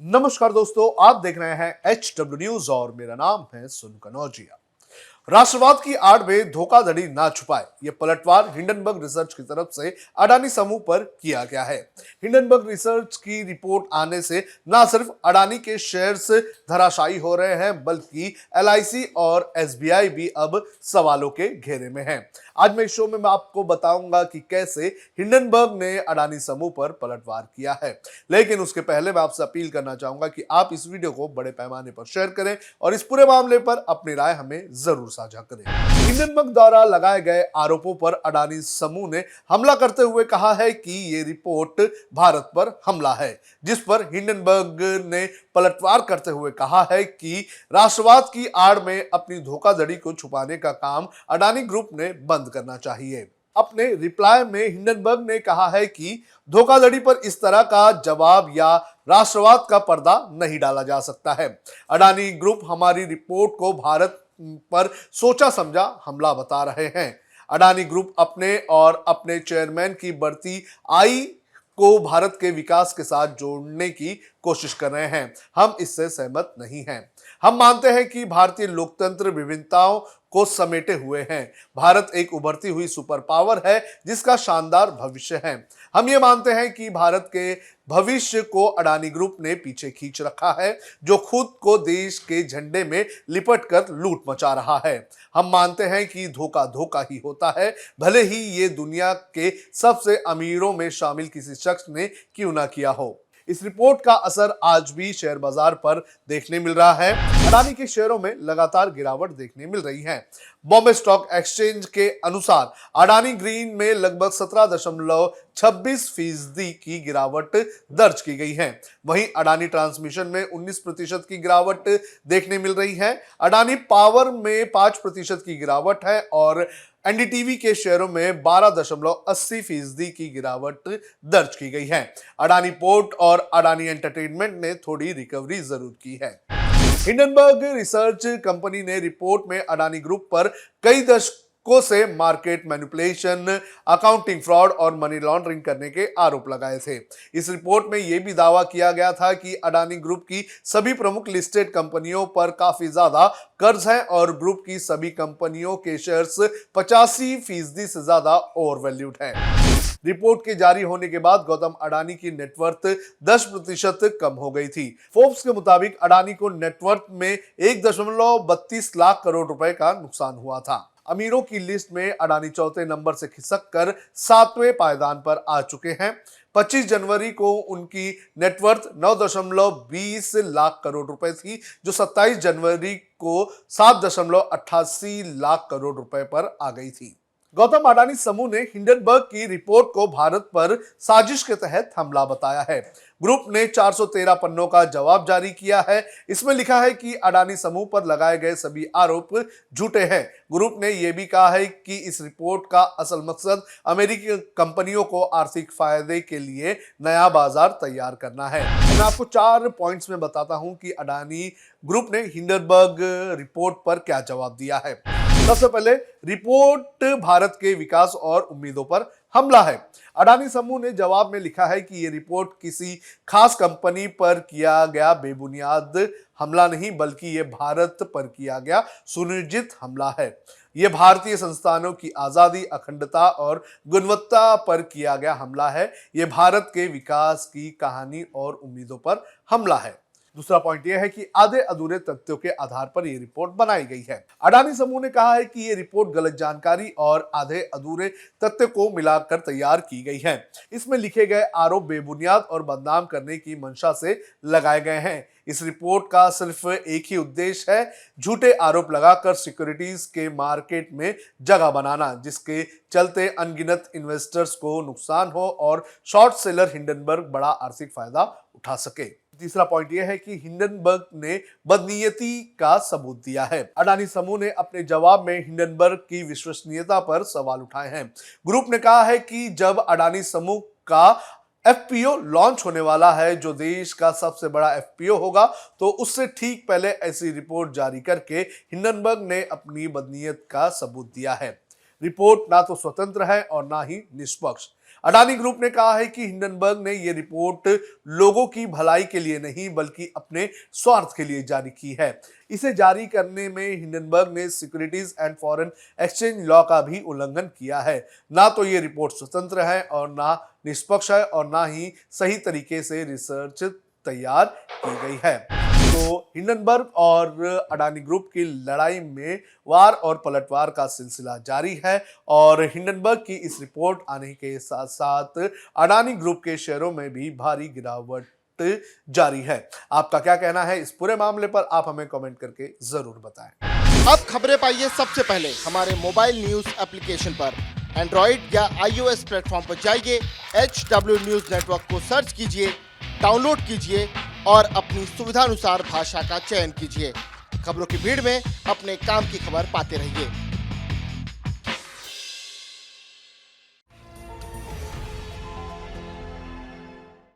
नमस्कार दोस्तों, आप देख रहे हैं HW न्यूज और मेरा नाम है सुन कनौजिया। राष्ट्रवाद की आड़ में धोखाधड़ी ना छुपाए, ये पलटवार हिंडनबर्ग रिसर्च की तरफ से अडानी समूह पर किया गया है। हिंडनबर्ग रिसर्च की रिपोर्ट आने से न सिर्फ अडानी के शेयर्स धराशायी हो रहे हैं, बल्कि LIC और SBI भी अब सवालों के घेरे में हैं। आज मैं इस शो में मैं आपको बताऊंगा कि कैसे हिंडनबर्ग ने अडानी समूह पर पलटवार किया है। लेकिन उसके पहले मैं आपसे अपील करना चाहूंगा कि आप इस वीडियो को बड़े पैमाने पर शेयर करें और इस पूरे मामले पर अपनी राय हमें जरूर साझा करें। हिंडनबर्ग द्वारा लगाए गए आरोपों पर अडानी समूह ने हमला करते हुए कहा है कि ये रिपोर्ट भारत पर हमला है, जिस पर हिंडनबर्ग ने पलटवार करते हुए कहा है कि राष्ट्रवाद की आड़ में अपनी धोखाधड़ी को छुपाने का काम अडानी ग्रुप ने बंद करना चाहिए। अपने रिप्लाई में हिंडनबर्ग ने कहा है कि धोखाधड़ी पर इस तरह का जवाब या राष्ट्रवाद का पर्दा नहीं डाला जा सकता है। अडानी ग्रुप हमारी रिपोर्ट को भारत पर सोचा समझा हमला बता रहे हैं। अडानी ग्रुप अपने और अपने चेयरमैन की बढ़ती आय को भारत के विकास के साथ जोड़ने की कोशिश कर रहे हैं। हम इससे सहमत नहीं हैं। हम मानते हैं कि भारतीय लोकतंत्र विभिन्नताओं को समेटे हुए हैं। भारत एक उभरती हुई सुपर पावर है जिसका शानदार भविष्य है। हम ये मानते हैं कि भारत के भविष्य को अडानी ग्रुप ने पीछे खींच रखा है, जो खुद को देश के झंडे में लिपट कर लूट मचा रहा है। हम मानते हैं कि धोखा धोखा ही होता है, भले ही ये दुनिया के सबसे अमीरों में शामिल किसी शख्स ने क्यों ना किया हो। इस रिपोर्ट का असर आज भी शेयर बाजार पर देखने मिल रहा है। अडानी के शेयरों में लगातार गिरावट देखने मिल रही है। बॉम्बे स्टॉक एक्सचेंज के अनुसार अडानी ग्रीन में लगभग 17.26% की गिरावट दर्ज की गई है। वहीं अडानी ट्रांसमिशन में 19% की गिरावट देखने मिल रही है। अडानी पावर में 5% की गिरावट है और NDTV के शेयरों में 12.80% की गिरावट दर्ज की गई है। अडानी पोर्ट और अडानी एंटरटेनमेंट ने थोड़ी रिकवरी जरूर की है। हिंडनबर्ग रिसर्च कंपनी ने रिपोर्ट में अडानी ग्रुप पर कई दशकों से मार्केट मैनिपुलेशन, अकाउंटिंग फ्रॉड और मनी लॉन्ड्रिंग करने के आरोप लगाए थे। इस रिपोर्ट में यह भी दावा किया गया था कि अडानी ग्रुप की सभी प्रमुख लिस्टेड कंपनियों पर काफी ज्यादा कर्ज है और ग्रुप की सभी कंपनियों के शेयर्स 85% से ज्यादा ओवरवैल्यूड हैं। रिपोर्ट के जारी होने के बाद गौतम अडानी की नेटवर्थ 10% कम हो गई थी। फोर्ब्स के मुताबिक अडानी को नेटवर्थ में 1.32 लाख करोड़ रुपए का नुकसान हुआ था। अमीरों की लिस्ट में अडानी चौथे नंबर से खिसक कर 7वें पायदान पर आ चुके हैं। 25 जनवरी को उनकी नेटवर्थ 9.20 लाख करोड़ रुपए थी, जो 27 जनवरी को 7.88 लाख करोड़ रुपए पर आ गई थी। गौतम अडानी समूह ने हिंडनबर्ग की रिपोर्ट को भारत पर साजिश के तहत हमला बताया है। ग्रुप ने 413 पन्नों का जवाब जारी किया है। इसमें लिखा है कि अडानी समूह पर लगाए गए सभी आरोप झूठे हैं। ग्रुप ने यह भी कहा है कि इस रिपोर्ट का असल मकसद अमेरिकी कंपनियों को आर्थिक फायदे के लिए नया बाजार तैयार करना है। मैं आपको 4 पॉइंट्स में बताता हूं कि अडानी ग्रुप ने हिंडनबर्ग रिपोर्ट पर क्या जवाब दिया है। सबसे पहले, रिपोर्ट भारत के विकास और उम्मीदों पर हमला है। अडानी समूह ने जवाब में लिखा है कि यह रिपोर्ट किसी खास कंपनी पर किया गया बेबुनियाद हमला नहीं, बल्कि यह भारत पर किया गया सुनियोजित हमला है। यह भारतीय संस्थानों की आजादी, अखंडता और गुणवत्ता पर किया गया हमला है। यह भारत के विकास की कहानी और उम्मीदों पर हमला है। दूसरा पॉइंट यह है कि आधे अधूरे तथ्यों के आधार पर यह रिपोर्ट बनाई गई है। अडानी समूह ने कहा है कि यह रिपोर्ट गलत जानकारी और आधे अधूरे तथ्य को मिलाकर तैयार की गई है। इसमें लिखे गए आरोप बेबुनियाद और बदनाम करने की मंशा से लगाए गए हैं। इस रिपोर्ट का सिर्फ एक ही उद्देश्य है, झूठे आरोप लगाकर सिक्योरिटीज के मार्केट में जगह बनाना, जिसके चलते अनगिनत इन्वेस्टर्स को नुकसान हो और शॉर्ट सेलर हिंडनबर्ग बड़ा आर्थिक फायदा उठा सके। तीसरा पॉइंट यह है कि हिंडनबर्ग ने बदनीयती का सबूत दिया है। अडानी समूह ने अपने जवाब में हिंडनबर्ग की विश्वसनीयता पर सवाल उठाए हैं। ग्रुप ने कहा है कि जब अडानी समूह का FPO लॉन्च होने वाला है, जो देश का सबसे बड़ा FPO होगा, तो उससे ठीक पहले ऐसी रिपोर्ट जारी करके हिंडनबर्ग ने अपनी बदनीयत का सबूत दिया है। रिपोर्ट ना तो स्वतंत्र है और ना ही निष्पक्ष। अडानी ग्रुप ने कहा है कि हिंडनबर्ग ने यह रिपोर्ट लोगों की भलाई के लिए नहीं बल्कि अपने स्वार्थ के लिए जारी की है। इसे जारी करने में हिंडनबर्ग ने securities and foreign exchange law का भी उल्लंघन किया है। ना तो ये रिपोर्ट स्वतंत्र है और ना निष्पक्ष है और ना ही सही तरीके से रिसर्च तैयार की गई है। तो हिंडनबर्ग और अडानी ग्रुप की लड़ाई में वार और पलटवार का सिलसिला जारी है और हिंडनबर्ग की इस रिपोर्ट आने के साथ साथ अडानी ग्रुप के शेयरों में भी भारी गिरावट जारी है। आपका क्या कहना है इस पूरे मामले पर, आप हमें कमेंट करके जरूर बताएं। अब खबरें पाइए सबसे पहले हमारे मोबाइल न्यूज एप्लीकेशन पर। एंड्रॉइड या iOS प्लेटफॉर्म पर जाइए, HW न्यूज नेटवर्क को सर्च कीजिए, डाउनलोड कीजिए और अपनी सुविधानुसार भाषा का चयन कीजिए। खबरों की भीड़ में अपने काम की खबर पाते रहिए।